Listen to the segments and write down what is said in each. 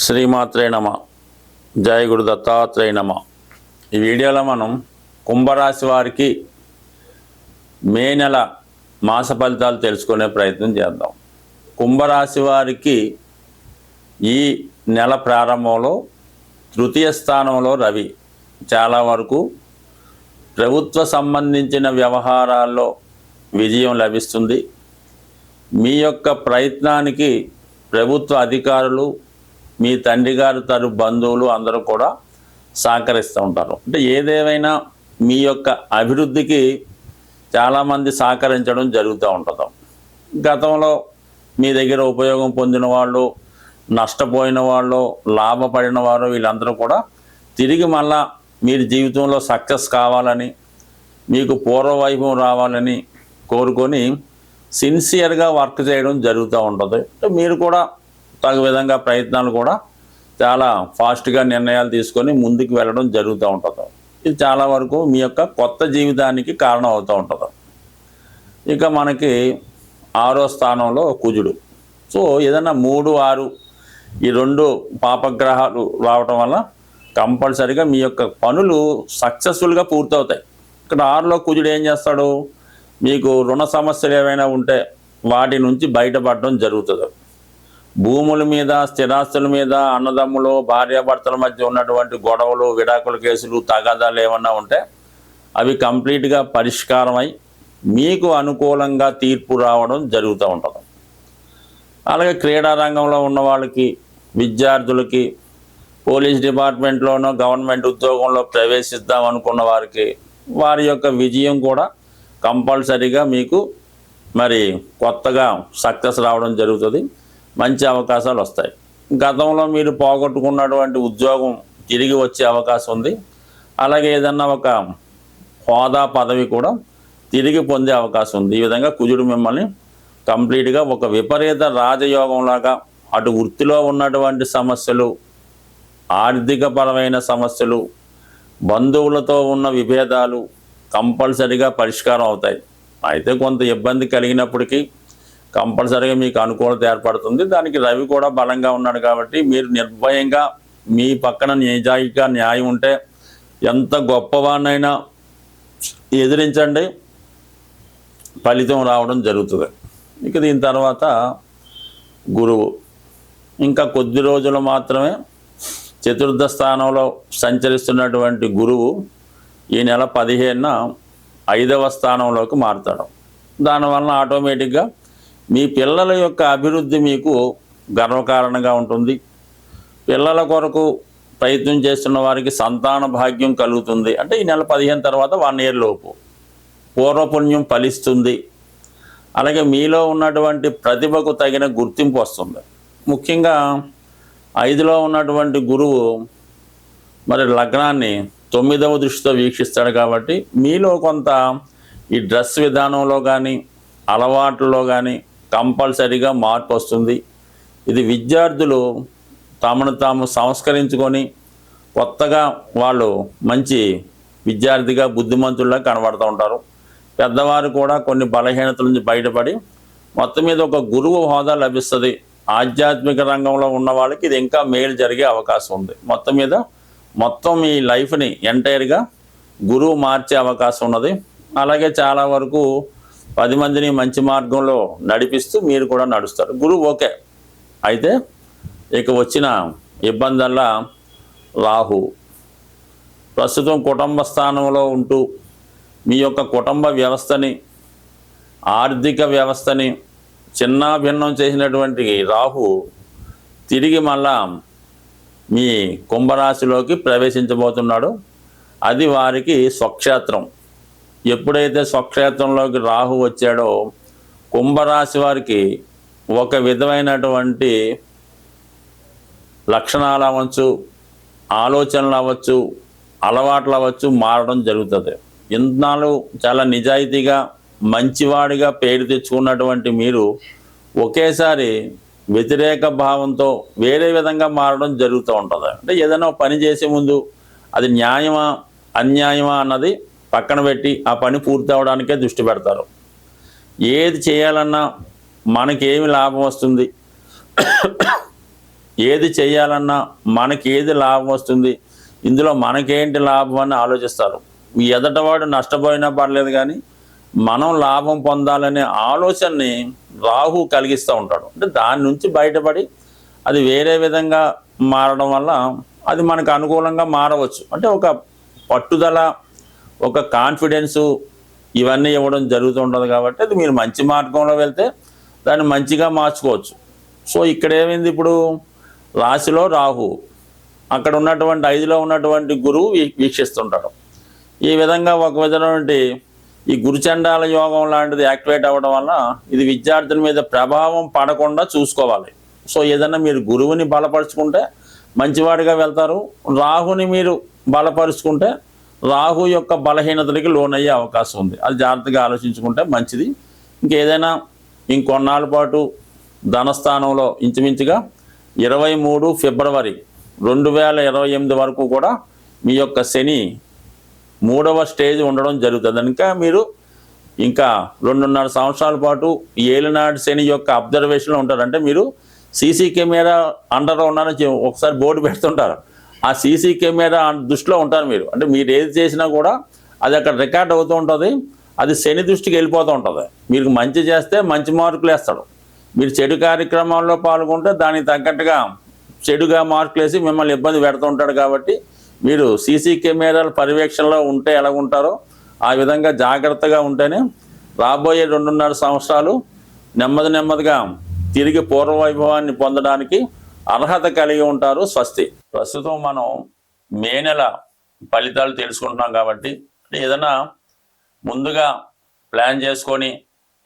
శ్రీమాత్రే నమ. జయ గురు దత్తాత్రేయ నమ. ఈ వీడియోలో మనం కుంభరాశి వారికి మే నెల మాస ఫలితాలు తెలుసుకునే ప్రయత్నం చేద్దాం. కుంభరాశి వారికి ఈ నెల ప్రారంభంలో తృతీయ స్థానంలో రవి చాలా వరకు ప్రభుత్వ సంబంధించిన వ్యవహారాల్లో విజయం లభిస్తుంది. మీ యొక్క ప్రయత్నానికి ప్రభుత్వ అధికారులు, మీ తండ్రి గారి తరపు బంధువులు అందరూ కూడా సహకరిస్తూ ఉంటారు. అంటే ఏదేమైనా మీ యొక్క అభివృద్ధికి చాలామంది సహకరించడం జరుగుతూ ఉంటుంది. గతంలో మీ దగ్గర ఉపయోగం పొందిన వాళ్ళు, నష్టపోయిన వాళ్ళు, లాభపడిన వారు వీళ్ళందరూ కూడా తిరిగి మళ్ళా మీరు జీవితంలో సక్సెస్ కావాలని, మీకు పూర్వవైభవం రావాలని కోరుకొని సిన్సియర్గా వర్క్ చేయడం జరుగుతూ ఉంటుంది. మీరు కూడా తగు విధంగా ప్రయత్నాలు కూడా చాలా ఫాస్ట్గా నిర్ణయాలు తీసుకొని ముందుకు వెళ్ళడం జరుగుతూ ఉంటుంది. ఇది చాలా వరకు మీ యొక్క కొత్త జీవితానికి కారణం అవుతూ ఉంటుంది. ఇక మనకి 6వ స్థానంలో కుజుడు. సో ఏదైనా 3, 6 ఈ 2 పాపగ్రహాలు రావటం వల్ల కంపల్సరీగా మీ యొక్క పనులు సక్సెస్ఫుల్గా పూర్తవుతాయి. ఇక్కడ 6లో కుజుడు ఏం చేస్తాడు, మీకు రుణ సమస్యలు ఏవైనా ఉంటే వాటి నుంచి బయటపడడం జరుగుతుంది. భూముల మీద, స్థిరాస్తుల మీద, అన్నదమ్ములు, భార్యాభర్తల మధ్య ఉన్నటువంటి గొడవలు, విడాకుల కేసులు, తగాదాలు ఏమన్నా ఉంటే అవి కంప్లీట్గా పరిష్కారమై మీకు అనుకూలంగా తీర్పు రావడం జరుగుతూ ఉంటుంది. అలాగే క్రీడా రంగంలో ఉన్న వాళ్ళకి, విద్యార్థులకి, పోలీస్ డిపార్ట్మెంట్లోనో గవర్నమెంట్ ఉద్యోగంలో ప్రవేశిద్దాం అనుకున్న వారికి వారి యొక్క విజయం కూడా కంపల్సరీగా మీకు మరి కొత్తగా సక్సెస్ రావడం జరుగుతుంది. మంచి అవకాశాలు వస్తాయి. గతంలో మీరు పోగొట్టుకున్నటువంటి ఉద్యోగం తిరిగి వచ్చే అవకాశం ఉంది. అలాగే ఏదన్నా ఒక హోదా, పదవి కూడా తిరిగి పొందే అవకాశం ఉంది. ఈ విధంగా కుజుడు మిమ్మల్ని కంప్లీట్గా ఒక విపరీత రాజయోగంలాగా అటు వృత్తిలో ఉన్నటువంటి సమస్యలు, ఆర్థికపరమైన సమస్యలు, బంధువులతో ఉన్న విభేదాలు కంపల్సరీగా పరిష్కారం అవుతాయి. అయితే కొంత ఇబ్బంది కలిగినప్పటికీ కంపల్సరీగా మీకు అనుకూలత ఏర్పడుతుంది. దానికి రవి కూడా బలంగా ఉన్నాడు కాబట్టి మీరు నిర్భయంగా మీ పక్కన నిజాయితీగా న్యాయం ఉంటే ఎంత గొప్పవాడినైనా ఎదిరించండి, ఫలితం రావడం జరుగుతుంది. ఇక దీని తర్వాత గురువు ఇంకా కొద్ది రోజులు మాత్రమే చతుర్థ స్థానంలో సంచరిస్తున్నటువంటి గురువు ఈ నెల 15న 5వ స్థానంలోకి మారుతాడు. దానివల్ల ఆటోమేటిక్గా మీ పిల్లల యొక్క అభివృద్ధి మీకు గర్వకారణంగా ఉంటుంది. పిల్లల కొరకు ప్రయత్నం చేస్తున్న వారికి సంతాన భాగ్యం కలుగుతుంది. అంటే ఈ నెల 15 తర్వాత 1 ఇయర్ లోపు పూర్వపుణ్యం ఫలిస్తుంది. అలాగే మీలో ఉన్నటువంటి ప్రతిభకు తగిన గుర్తింపు వస్తుంది. ముఖ్యంగా 5లో ఉన్నటువంటి గురువు మరి లగ్నాన్ని 9వ దృష్టితో వీక్షిస్తాడు కాబట్టి మీలో కొంత ఈ డ్రెస్ విధానంలో కానీ, అలవాట్లలో కానీ కంపల్సరీగా మార్పు వస్తుంది. ఇది విద్యార్థులు తమను తాము సంస్కరించుకొని కొత్తగా వాళ్ళు మంచి విద్యార్థిగా, బుద్ధిమంతుల్లా కనబడుతూ ఉంటారు. పెద్దవారు కూడా కొన్ని బలహీనతల నుంచి బయటపడి మొత్తం మీద ఒక గురువు హోదా లభిస్తుంది. ఆధ్యాత్మిక రంగంలో ఉన్న వాళ్ళకి ఇది ఇంకా మేలు జరిగే అవకాశం ఉంది. మొత్తం మీ లైఫ్ని ఎంటైర్గా గురువు మార్చే అవకాశం ఉన్నది. అలాగే చాలా వరకు 10 మందిని మంచి మార్గంలో నడిపిస్తూ మీరు కూడా నడుస్తారు. గురువు ఓకే. అయితే ఇక వచ్చిన ఇబ్బందల్లా రాహు ప్రస్తుతం కుటుంబ స్థానంలో ఉంటూ మీ యొక్క కుటుంబ వ్యవస్థని, ఆర్థిక వ్యవస్థని చిన్నాభిన్నం చేసినటువంటి రాహు తిరిగి మళ్ళా మీ కుంభరాశిలోకి ప్రవేశించబోతున్నాడు. అది వారికి స్వక్షేత్రం. ఎప్పుడైతే స్వక్షేత్రంలోకి రాహు వచ్చాడో కుంభరాశి వారికి ఒక విధమైనటువంటి లక్షణాలు అవ్వచ్చు, ఆలోచనలు అవ్వచ్చు, అలవాట్లు అవ్వచ్చు మారడం జరుగుతుంది. ఇన్నాళ్ళు చాలా నిజాయితీగా, మంచివాడిగా పేరు తెచ్చుకున్నటువంటి మీరు ఒకేసారి వ్యతిరేక భావంతో వేరే విధంగా మారడం జరుగుతూ ఉంటుంది. అంటే ఏదైనా పని చేసే ముందు అది న్యాయమా, అన్యాయమా అన్నది పక్కన పెట్టి ఆ పని పూర్తి అవడానికే దృష్టి పెడతారు. ఏది చేయాలన్నా మనకేమి లాభం వస్తుంది, ఏది చేయాలన్నా మనకి ఏది లాభం వస్తుంది, ఇందులో మనకేంటి లాభం అని ఆలోచిస్తారు. ఎదటవాడు నష్టపోయినా పర్లేదు కానీ మనం లాభం పొందాలనే ఆలోచనని రాహు కలిగిస్తూ ఉంటాడు. అంటే దాని నుంచి బయటపడి అది వేరే విధంగా మారడం వల్ల అది మనకు అనుకూలంగా మారవచ్చు. అంటే ఒక పట్టుదల, ఒక కాన్ఫిడెన్సు ఇవన్నీ ఇవ్వడం జరుగుతుంటుంది. కాబట్టి అది మీరు మంచి మార్గంలో వెళ్తే దాన్ని మంచిగా మార్చుకోవచ్చు. సో ఇక్కడ ఏమైంది, ఇప్పుడు రాశిలో రాహు, అక్కడ ఉన్నటువంటి 5లో ఉన్నటువంటి గురువు వీక్షిస్తుంటాడు. ఈ విధంగా ఒక విధమైనటువంటి ఈ గురుచండాల యోగం లాంటిది యాక్టివేట్ అవ్వడం వల్ల ఇది విద్యార్థుల మీద ప్రభావం పడకుండా చూసుకోవాలి. సో ఏదన్నా మీరు గురువుని బలపరుచుకుంటే మంచివాడిగా వెళ్తారు. రాహుని మీరు బలపరుచుకుంటే రాహు యొక్క బలహీనతలకి లోనయ్యే అవకాశం ఉంది. అది జాగ్రత్తగా ఆలోచించుకుంటే మంచిది. ఇంకేదైనా ఇంకొన్నాళ్ళ పాటు ధనస్థానంలో ఇంచుమించుగా 23 ఫిబ్రవరి 2028 వరకు కూడా మీ యొక్క శని 3వ స్టేజ్ ఉండడం జరుగుతుంది. ఇంకా మీరు ఇంకా 2.5 సంవత్సరాల పాటు ఏలినాటి శని యొక్క అబ్జర్వేషన్లో ఉంటారు. అంటే మీరు సీసీ కెమెరా అండర్లో ఉన్నారని ఒకసారి బోర్డు పెడుతుంటారు. ఆ సీసీ కెమెరా దృష్టిలో ఉంటారు మీరు. అంటే మీరు ఏది చేసినా కూడా అది అక్కడ రికార్డ్ అవుతూ ఉంటుంది. అది శని దృష్టికి వెళ్ళిపోతూ ఉంటుంది. మీరు మంచి చేస్తే మంచి మార్కులు వేస్తాడు. మీరు చెడు కార్యక్రమాల్లో పాల్గొంటే దానికి తగ్గట్టుగా చెడుగా మార్కులు వేసి మిమ్మల్ని ఇబ్బంది పెడుతూ ఉంటాడు. కాబట్టి మీరు సీసీ కెమెరాల పర్యవేక్షణలో ఉంటే ఎలాగుంటారో ఆ విధంగా జాగ్రత్తగా ఉంటేనే రాబోయే 2.5 సంవత్సరాలు నెమ్మదిగా తిరిగి పూర్వవైభవాన్ని పొందడానికి అర్హత కలిగి ఉంటారు. స్వస్తి. ప్రస్తుతం మనం మే నెల ఫలితాలు తెలుసుకుంటున్నాం. కాబట్టి ఏదైనా ముందుగా ప్లాన్ చేసుకొని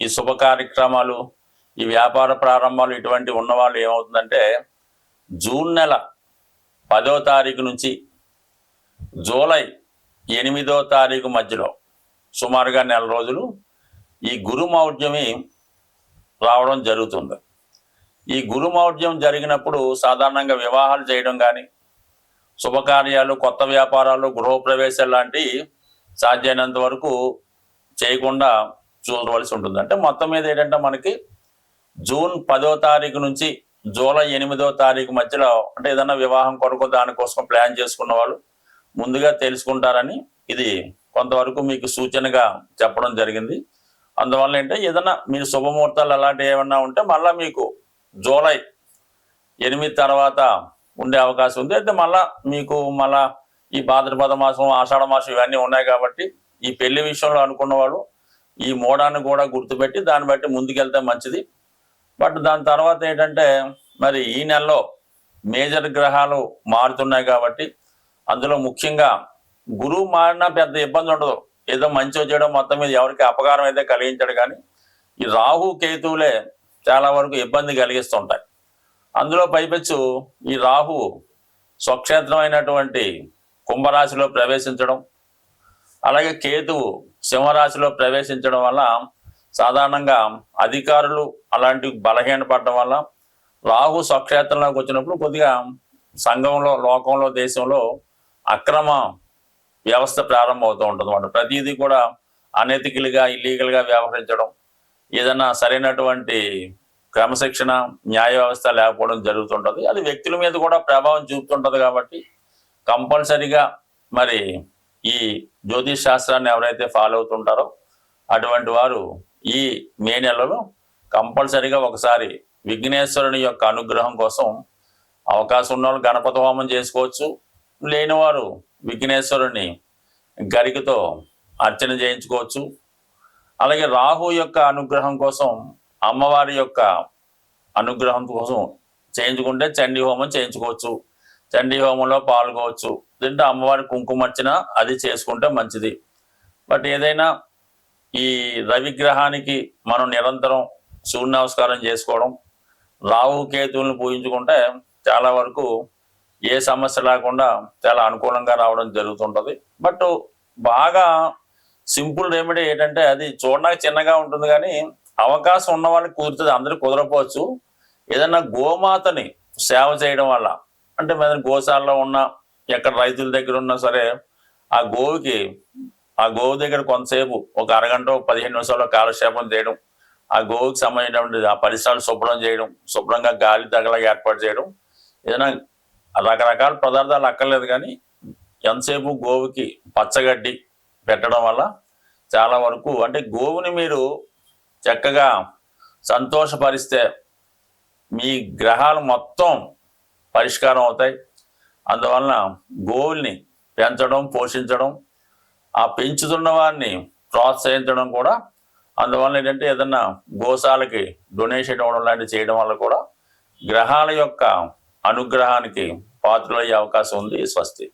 ఈ శుభ కార్యక్రమాలు, ఈ వ్యాపార ప్రారంభాలు ఇటువంటి ఉన్నవాళ్ళు ఏమవుతుందంటే జూన్ నెల 10వ తారీఖు నుంచి జూలై 8వ తారీఖు మధ్యలో సుమారుగా నెల రోజులు ఈ గురుమౌఢ్యమి రావడం జరుగుతుంది. ఈ గురుమౌఢ్యం జరిగినప్పుడు సాధారణంగా వివాహాలు చేయడం కానీ, శుభకార్యాలు, కొత్త వ్యాపారాలు, గృహప్రవేశాలు లాంటివి సాధ్యమైనంత వరకు చేయకుండా చూడవలసి ఉంటుంది. అంటే మొత్తం మీద ఏంటంటే మనకి జూన్ 10వ తారీఖు నుంచి జూలై 8వ తారీఖు మధ్యలో అంటే ఏదైనా వివాహం కొరకు దానికోసం ప్లాన్ చేసుకున్న వాళ్ళు ముందుగా తెలుసుకుంటారని ఇది కొంతవరకు మీకు సూచనగా చెప్పడం జరిగింది. అందువల్ల ఏంటంటే ఏదైనా మీరు శుభముహూర్తాలు అలాంటివి ఏమన్నా ఉంటే మళ్ళీ మీకు జూలై 8 తర్వాత ఉండే అవకాశం ఉంది. అయితే మీకు మళ్ళా ఈ భాద్రపద మాసం, ఆషాఢ మాసం ఇవన్నీ ఉన్నాయి. కాబట్టి ఈ పెళ్లి విషయంలో అనుకున్న వాళ్ళు ఈ మోడాన్ని కూడా గుర్తుపెట్టి దాన్ని బట్టి ముందుకెళ్తే మంచిది. బట్ దాని తర్వాత ఏంటంటే మరి ఈ నెలలో మేజర్ గ్రహాలు మారుతున్నాయి. కాబట్టి అందులో ముఖ్యంగా గురువు మారినా పెద్ద ఇబ్బంది ఉండదు. ఏదో మంచి చేయడం మొత్తం మీద ఎవరికి అపకారం అయితే కలిగించాడు. కానీ ఈ రాహు కేతువులే చాలా వరకు ఇబ్బంది కలిగిస్తుంటాయి. అందులో పైపెచ్చు ఈ రాహు స్వక్షేత్రం అయినటువంటి కుంభరాశిలో ప్రవేశించడం, అలాగే కేతువు సింహరాశిలో ప్రవేశించడం వల్ల సాధారణంగా అధికారులు అలాంటి బలహీనపడడం వల్ల రాహు స్వక్షేత్రంలోకి వచ్చినప్పుడు కొద్దిగా సంఘంలో, లోకంలో, దేశంలో అక్రమ వ్యవస్థ ప్రారంభమవుతూ ఉంటుంది అన్నమాట. ప్రతిదీ కూడా అనెతికల్గా, ఇల్లీగల్గా వ్యవహరించడం, ఏదైనా సరైనటువంటి క్రమశిక్షణ, న్యాయ వ్యవస్థ లేకపోవడం జరుగుతుంటుంది. అది వ్యక్తుల మీద కూడా ప్రభావం చూపుతుంటుంది. కాబట్టి కంపల్సరిగా మరి ఈ జ్యోతిష్ శాస్త్రాన్ని ఎవరైతే ఫాలో అవుతుంటారో అటువంటి వారు ఈ మే నెలలో కంపల్సరిగా ఒకసారి విఘ్నేశ్వరుని యొక్క అనుగ్రహం కోసం అవకాశం ఉన్న వాళ్ళు గణపతి హోమం చేసుకోవచ్చు. లేనివారు విఘ్నేశ్వరుని గరికతో అర్చన చేయించుకోవచ్చు. అలాగే రాహు యొక్క అనుగ్రహం కోసం, అమ్మవారి యొక్క అనుగ్రహం కోసం చేయించుకుంటే చండీ హోమం చేయించుకోవచ్చు. చండీ హోమంలో పాల్గొవచ్చు. దీంట్లో అమ్మవారి కుంకుమర్చన అది చేసుకుంటే మంచిది. బట్ ఏదైనా ఈ రవిగ్రహానికి మనం నిరంతరం సూర్య నమస్కారం చేసుకోవడం, రాహు కేతువులను పూజించుకుంటే చాలా వరకు ఏ సమస్య లేకుండా చాలా అనుకూలంగా రావడం జరుగుతుంటుంది. బట్ బాగా సింపుల్ రెమెడీ ఏంటంటే అది చూడడానికి చిన్నగా ఉంటుంది కానీ అవకాశం ఉన్న వాళ్ళకి కుదురుతుంది, అందరికి కుదరపోవచ్చు. ఏదన్నా గోమాతని సేవ చేయడం వల్ల, అంటే మన గోశాలలో ఉన్న, ఎక్కడ రైతుల దగ్గర ఉన్నా సరే ఆ గోవు దగ్గర కొంతసేపు ఒక అరగంట 15 నిమిషాల్లో కాలక్షేపం చేయడం, ఆ గోవుకి సంబంధించినటువంటి ఆ పరిసరాలు శుభ్రం చేయడం, శుభ్రంగా గాలి తగలగా ఏర్పాటు చేయడం, ఏదైనా రకరకాల పదార్థాలు అక్కర్లేదు, కానీ ఎంతసేపు గోవుకి పచ్చగడ్డి పెట్టడం వల్ల చాలా వరకు అంటే గోవుని మీరు చక్కగా సంతోషపరిస్తే మీ గ్రహాలు మొత్తం పరిష్కారం అవుతాయి. అందువలన గోవుల్ని పెంచడం, పోషించడం, ఆ పెంచుతున్న వారిని ప్రోత్సహించడం కూడా, అందువలన ఏంటంటే ఏదన్నా గోశాలకి డొనేషన్ ఇవ్వడం లాంటివి చేయడం వల్ల కూడా గ్రహాల యొక్క అనుగ్రహానికి పాత్రలయ్యే అవకాశం ఉంది. స్వస్తి.